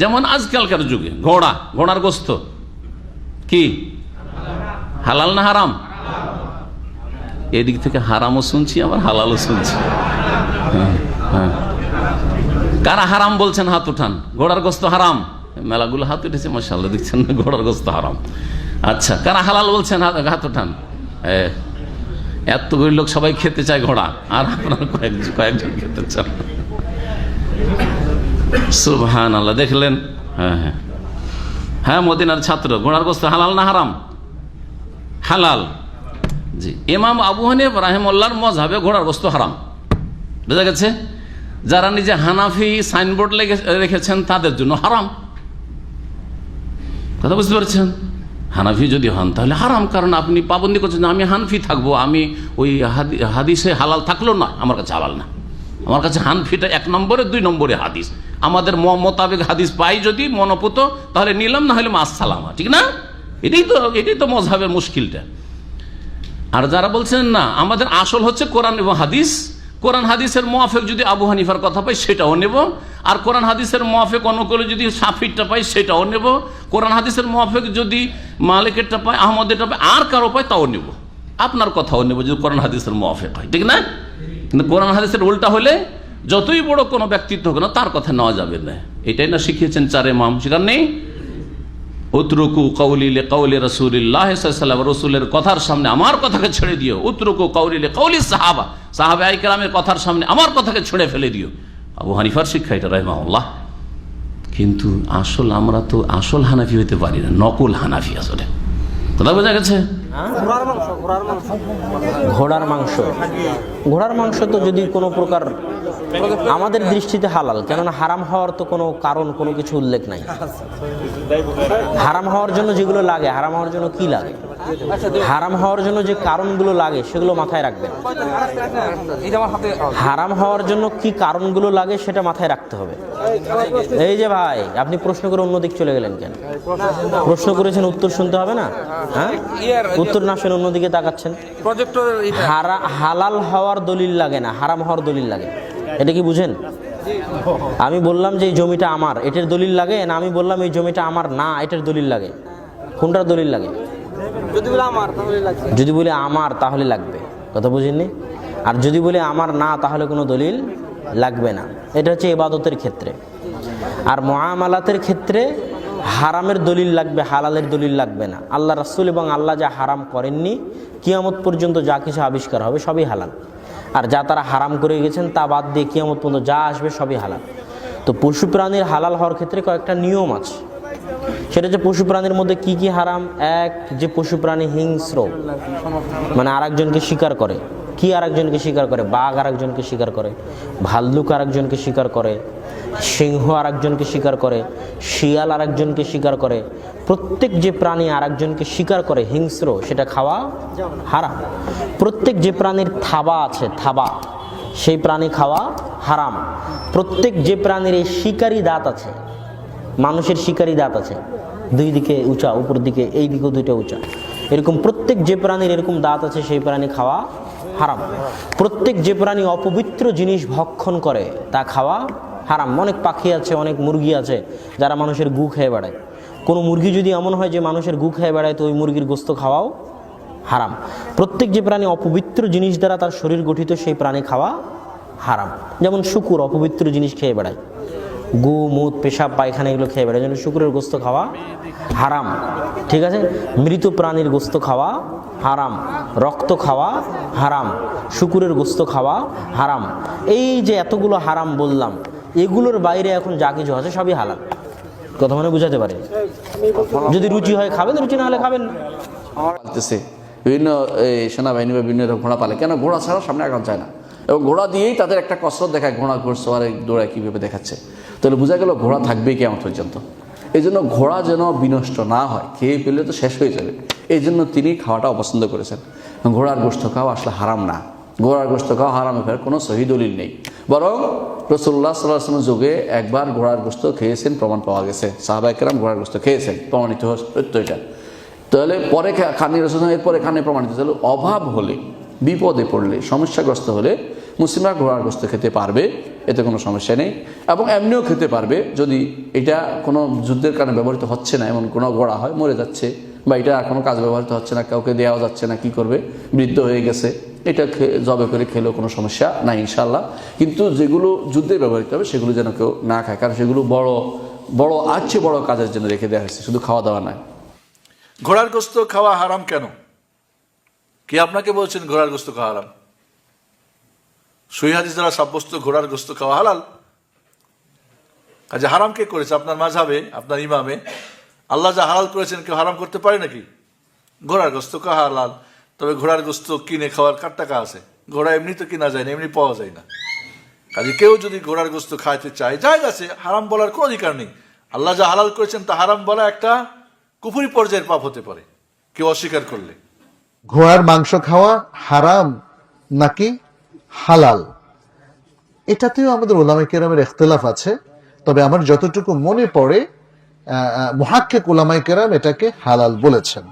যেমন আজকালকার যুগে ঘোড়ার গোস্ত কি হালাল না হারাম? এদিক থেকে হারামও শুনছি, আবার হালালও শুনছি। হ্যাঁ, কারা হারাম বলছেন হাত উঠান। ঘোড়ার গোস্ত হারাম, মেলাগুলো হাত উঠেছে মাশাআল্লাহ, দেখছেন না? ঘোড়ার গোস্ত হারাম। আচ্ছা, কারা হালাল বলছেন হাত উঠান। এতগুলি লোক সবাই খেতে চায় ঘোড়া, আর আপনারা কয়েকজন খেতে চান। সুবহানাল্লাহ, দেখলেন? হ্যাঁ, মদিনার ছাত্র। ঘোড়ার গোস্ত হালাল না হারাম? হালাল। জি, ইমাম আবু হানিফা রাহিমাহুল্লাহর মাযহাবে ঘোড়ার গোস্ত হারাম। বুঝা গেছে? যারা নিজে হানাফি সাইনবোর্ড রেখেছেন তাদের জন্য হারাম। কথা বুঝতে পারছেন? হানাফি যদি হন তাহলে হারাম, কারণ আপনি পাবন্দি করছেন আমি হানফি থাকবো, আমি ওই হাদিসে হালাল থাকলো না, আমার কাছে হালাল না। আমার কাছে হানফিটা 1 নম্বরে, 2 নম্বরে হাদিস। আমাদের মোতাবেক হাদিস পাই যদি মনোপুত, তাহলে নিলাম, না হলে মাস সালামা। ঠিক না? এটাই তো মযহাবের মুশকিলটা। আর যারা বলছেন না, আমাদের আসল হচ্ছে কোরআন এবং হাদিস, কোরআন হাদিসের মুআফিক যদি আবু হানিফার কথা পাই সেটাও নেব, আর কোরআন হাদিসের মুআফিক অনুকূলে যদি শাফিরটা পাই সেটাও নেব, কোরআন হাদিসের মুআফিক যদি মালিকেরটা পাই, আহমদেরটা পাই, আর কারো পাই তাও নেব, আপনার কথাও নেব যদি কোরআন হাদিসের মুআফিক হয়। ঠিক না? কিন্তু কোরআন হাদিসের উল্টা হলে যতই বড় কোনো ব্যক্তিত্ব হোক না, তার কথা নেওয়া যাবে না। এটাই না শিখিয়েছেন 4 ইমাম, সেখানে নেই উতরুকু কওলি লিকাওলি রাসূলিল্লাহ সাল্লাল্লাহু আলাইহি ওয়াসাল্লাম, রাসূলের কথার সামনে আমার কথাকে ছেড়ে দিও। উতরুকু কওলি লিকাওলি সাহাবায়ে কেরামের কথার সামনে আমার কথাকে ছেড়ে ফেলে দিও। আবু হানিফার শিক্ষা এটা রাহিমাহুল্লাহ। কিন্তু আমরা তো আসল হানাফি হতে পারি না, নকল হানাফি। আসলে কথা বোঝা গেছে? ঘোড়ার মাংস তো যদি কোনো প্রকার আমাদের দৃষ্টিতে হালাল, কেননা হারাম হওয়ার তো কোনো কারণ, কোনো কিছু উল্লেখ নাই। হারাম হওয়ার জন্য যেগুলো লাগে, হারাম হওয়ার জন্য কি লাগে, হারাম হওয়ার জন্য যে কারণগুলো লাগে সেগুলো মাথায় রাখবেন। হারাম হওয়ার জন্য কি কারণগুলো লাগে সেটা মাথায় রাখতে হবে। এই যে ভাই, আপনি প্রশ্ন করে অন্যদিক চলে গেলেন কেন? প্রশ্ন করেছেন, উত্তর শুনতে হবে না? হ্যাঁ, উত্তর না শুনে অন্যদিকে তাকাচ্ছেন। হালাল হওয়ার দলিল লাগে না, হারাম হওয়ার দলিল লাগে। এটা কি বুঝেন? আমি বললাম যে এই জমিটা আমার, এটার দলিল লাগে না? আমি বললাম এই জমিটা আমার না, এটার দলিল লাগে? কোনটার দলিল লাগে? যদি বলে আমার তাহলে লাগবে, কথা বুঝেননি? আর যদি বলে আমার না তাহলে কোনো দলিল লাগবে না। এটা হচ্ছে ইবাদতের ক্ষেত্রে। আর মুআমালাতের ক্ষেত্রে হারামের দলিল লাগবে, হালালের দলিল লাগবে না। আল্লাহ রাসূল এবং আল্লাহ যা হারাম করেননি, কিয়ামত পর্যন্ত যা কিছু আবিষ্কার হবে সবই হালাল। আর যা তারা হারাম করে গেছেন তা বাদ দিয়ে কিয়ামত পর্যন্ত যা আসবে সবই হালাল। তো পশু প্রাণীর হালাল হওয়ার ক্ষেত্রে কয়েকটা নিয়ম আছে। সেটা হচ্ছে পশু প্রাণীর মধ্যে কি কি হারাম। এক, যে পশু প্রাণী হিংস্র, মানে আরেকজনকে শিকার করে। কি আরেকজনকে শিকার করে? বাঘ আরেকজনকে শিকার করে, ভাল্লুক আরেকজনকে শিকার করে, সিংহ আরেকজনকে শিকার করে, শিয়াল আরেকজনকে শিকার করে। প্রত্যেক যে প্রাণী আরেকজনকে শিকার করে হিংস্র, সেটা খাওয়া হারাম। প্রত্যেক যে প্রাণীর থাবা আছে, থাবা, সেই প্রাণী খাওয়া হারাম। প্রত্যেক যে প্রাণীর এই শিকারী দাঁত আছে, মানুষের শিকারী দাঁত আছে, 2 দিকে উঁচা, উপর দিকে এই দিকেও 2টা উঁচা, এরকম প্রত্যেক যে প্রাণীর এরকম দাঁত আছে সেই প্রাণী খাওয়া হারাম। প্রত্যেক যে প্রাণী অপবিত্র জিনিস ভক্ষণ করে তা খাওয়া হারাম। অনেক পাখি আছে, অনেক মুরগি আছে যারা মানুষের গু খেয়ে বেড়ায়। কোনো মুরগি যদি এমন হয় যে মানুষের গু খেয়ে বেড়ায়, তো ওই মুরগির গোস্ত খাওয়াও হারাম। প্রত্যেক যে প্রাণী অপবিত্র জিনিস দ্বারা তার শরীর গঠিত, সেই প্রাণী খাওয়া হারাম। যেমন শুকুর অপবিত্র জিনিস খেয়ে বেড়ায়, গু, মুত, পেশাব, পায়খানা এগুলো খেয়ে বেড়ায়, যেন শুকুরের গোস্ত খাওয়া হারাম। ঠিক আছে? মৃত প্রাণীর গোস্ত খাওয়া হারাম, রক্ত খাওয়া হারাম, শুকুরের গোস্ত খাওয়া হারাম। এই যে এতগুলো হারাম বললাম, এগুলোর বাইরে এখন যা কিছু আছে সবই হালাল। কথা মানে বুঝাতে পারে? যদি রুচি হয় খাবেন, রুচি না হলে খাবেন। বিভিন্ন সেনাবাহিনী বা বিভিন্ন ঘোড়া পালে, কেন ঘোড়া ছাড়া সামনে আগানো যায় না, এবং ঘোড়া দিয়েই তাদের একটা কসরত দেখায়, ঘোড়া ঘোড়সওয়ার দৌড়ায় কীভাবে দেখাচ্ছে। তাহলে বোঝা গেল ঘোড়া থাকবেই কেমন পর্যন্ত। এই জন্য ঘোড়া যেন বিনষ্ট না হয়, খেয়ে ফেললে তো শেষ হয়ে যাবে, এই জন্য তিনি খাওয়াটা অপছন্দ করেছেন। ঘোড়ার গোশত খাওয়া আসলে হারাম না, ঘোড়ার গোশত খাওয়া হারামে ফেরার কোনো সহি দলিল নেই। বরং রাসূলুল্লাহ সাল্লাল্লাহু আলাইহি ওয়াসাল্লাম যুগে একবার ঘোড়ার গোশত খেয়েছেন, প্রমাণ পাওয়া গেছে। সাহাবায়ে কেরাম ঘোড়ার গোশত খেয়েছেন, প্রমাণিত সত্য এটা। তাহলে পরে খানি রাসূল, এরপরে খানে প্রমাণিত। তাহলে অভাব হলে, বিপদে পড়লে, সমস্যাগ্রস্ত হলে মুসলিমরা ঘোড়ার গোশত খেতে পারবে, এতে কোনো সমস্যা নেই। এবং এমনিও খেতে পারবে যদি এটা কোনো যুদ্ধের কারণে ব্যবহৃত হচ্ছে না, এমন কোনো ঘোড়া হয় মরে যাচ্ছে বা এটা আর কোনো কাজ ব্যবহৃত হচ্ছে না, কাউকে দেওয়া যাচ্ছে না, কি করবে, বৃদ্ধ হয়ে গেছে, এটা জবে করে খেলেও কোনো সমস্যা নাই ইনশাআল্লাহ। কিন্তু যেগুলো যুদ্ধে ব্যবহৃত হবে সেগুলো যেন কেউ না খায়, কারণ সেগুলো বড় বড় আছে বড় কাজের জন্য রেখে দেওয়া হয়েছে, শুধু খাওয়া দাওয়া নয়। ঘোড়ার গোস্ত খাওয়া হারাম কেন? কে আপনাকে বলছেন ঘোড়ার গোস্ত খাওয়া হারাম? সহিহ হাদিস দ্বারা সাব্যস্ত ঘোড়ার গোস্ত খাওয়া হালাল। কাজে হারাম কে করেছে? আপনার মাযহাবে, আপনার ইমামে আল্লাহ যা হালাল করেছেন কেউ হারাম করতে পারে নাকি? ঘোড়ার গোস্ত খাওয়া হালাল। তবে ঘোড়ার গোস্ত কিনে খাওয়ার কার টাকা আছে? ঘোড়া এমনি তো কিনা যায় না, এমনি পাওয়া যায় না। কাজে কেউ যদি ঘোড়ার গোস্ত খাইতে চায় জায়েজ আছে, হারাম বলার কোনো অধিকার নেই। আল্লাহ যা হালাল করেছেন তা হারাম বলা একটা কুফরি পর্যায়ের পাপ হতে পারে কেউ অস্বীকার করলে। ঘোড়ার মাংস খাওয়া হারাম নাকি হালাল, এটাতেও আমাদের উলামায়ে কেরামের ইখতিলাফ আছে। তবে আমার যতটুকু মনে পড়ে মুহাক্কিক উলামায়ে কেরাম এটাকে হালাল বলেছেন।